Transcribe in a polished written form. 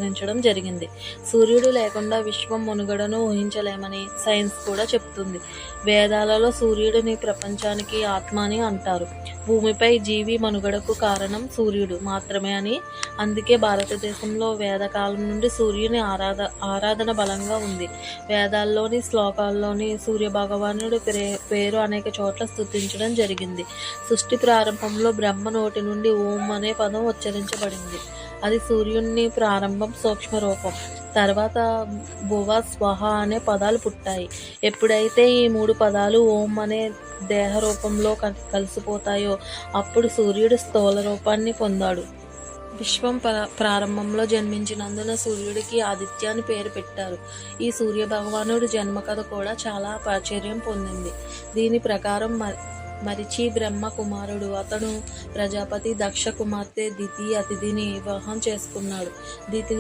ప్రయత్నించడం జరిగింది. సూర్యుడు లేకుండా విశ్వం మనుగడను ఊహించలేమని సైన్స్ కూడా చెప్తుంది. వేదాలలో సూర్యుడిని ప్రపంచానికి ఆత్మ అని అంటారు. భూమిపై జీవి మనుగడకు కారణం సూర్యుడు మాత్రమే అని, అందుకే భారతదేశంలో వేదకాలం నుండి సూర్యుని ఆరాధన బలంగా ఉంది. వేదాల్లోని శ్లోకాల్లోని సూర్య భగవానుడి పేరు అనేక చోట్ల స్తుతించడం జరిగింది. సృష్టి ప్రారంభంలో బ్రహ్మ నోటి నుండి ఓం అనే పదం ఉచ్చరించబడింది. అది సూర్యుని ప్రారంభం సూక్ష్మ రూపం. తర్వాత భువ స్వహ అనే పదాలు పుట్టాయి. ఎప్పుడైతే ఈ 3 పదాలు ఓం అనే దేహ రూపంలో కలిసిపోతాయో అప్పుడు సూర్యుడు స్థూల రూపాన్ని పొందాడు. విశ్వం ప్రారంభంలో జన్మించినందున సూర్యుడికి ఆదిత్య అని పేరు పెట్టారు. ఈ సూర్య భగవానుడు జన్మ కథ కూడా చాలా ప్రాచుర్యం పొందింది. దీని ప్రకారం మరిచి బ్రహ్మ కుమారుడు. అతను ప్రజాపతి దక్ష కుమార్తె దితి అతిథిని వివాహం చేసుకున్నాడు. దితి